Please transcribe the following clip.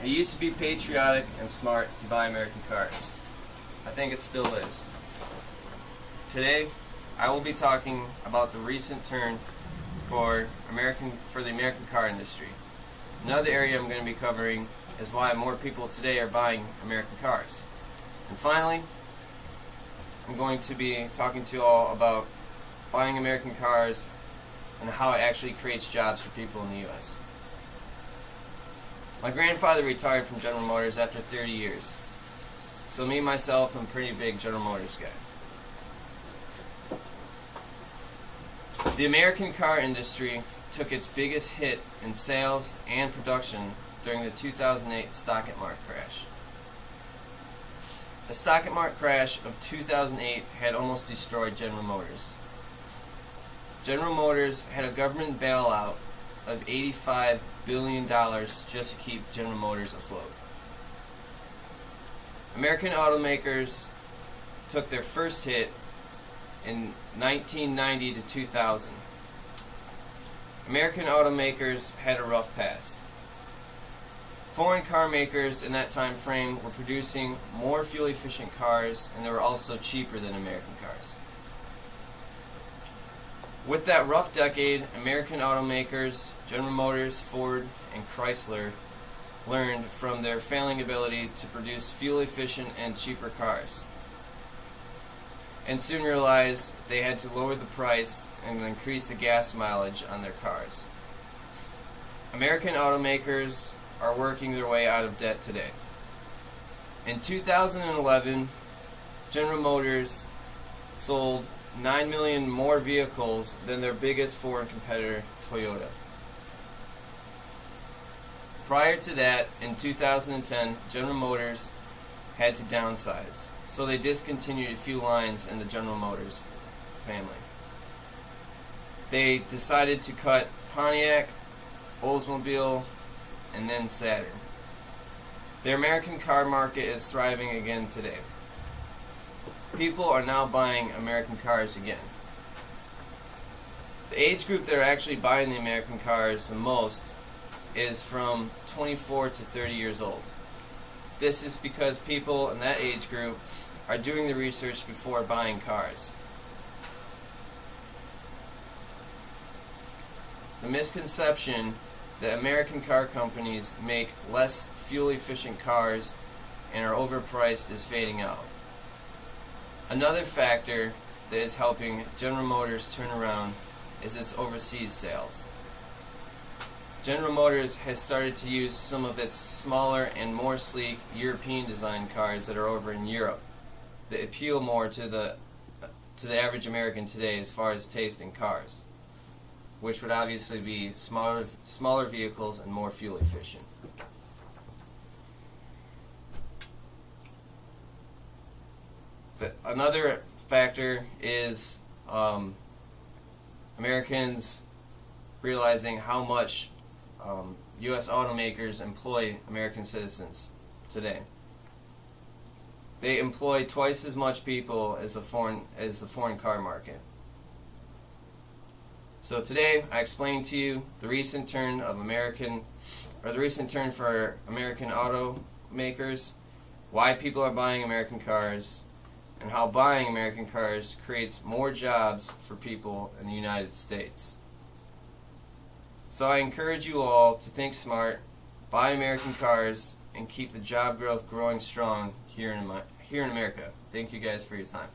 It used to be patriotic and smart to buy American cars. I think it still is. Today, I will be talking about the recent turn for the American car industry. Another area I'm going to be covering is why more people today are buying American cars. And finally, I'm going to be talking to you all about buying American cars and how it actually creates jobs for people in the U.S. My grandfather retired from General Motors after 30 years. So me, myself, I'm a pretty big General Motors guy. The American car industry took its biggest hit in sales and production during the 2008 stock market crash. The stock market crash of 2008 had almost destroyed General Motors. General Motors had a government bailout of $85 billion just to keep General Motors afloat. American automakers took their first hit in 1990 to 2000. American automakers had a rough past. Foreign car makers in that time frame were producing more fuel-efficient cars, and they were also cheaper than American cars. With that rough decade, American automakers, General Motors, Ford, and Chrysler, learned from their failing ability to produce fuel-efficient and cheaper cars, and soon realized they had to lower the price and increase the gas mileage on their cars. American automakers are working their way out of debt today. In 2011, General Motors sold 9 million more vehicles than their biggest foreign competitor, Toyota. Prior to that, in 2010, General Motors had to downsize, so they discontinued a few lines in the General Motors family. They decided to cut Pontiac, Oldsmobile, and then Saturn. The American car market is thriving again today. People are now buying American cars again. The age group that are actually buying the American cars the most is from 24 to 30 years old. This is because people in that age group are doing the research before buying cars. The misconception that American car companies make less fuel-efficient cars and are overpriced is fading out. Another factor that is helping General Motors turn around is its overseas sales. General Motors has started to use some of its smaller and more sleek European design cars that are over in Europe that appeal more to the average American today as far as taste in cars, which would obviously be smaller vehicles and more fuel efficient. But another factor is Americans realizing how much U.S. automakers employ American citizens today. They employ twice as much people as the foreign car market. So today I explained to you the recent turn for American automakers, why people are buying American cars, and how buying American cars creates more jobs for people in the United States. So I encourage you all to think smart, buy American cars, and keep the job growth growing strong here in America. Thank you guys for your time.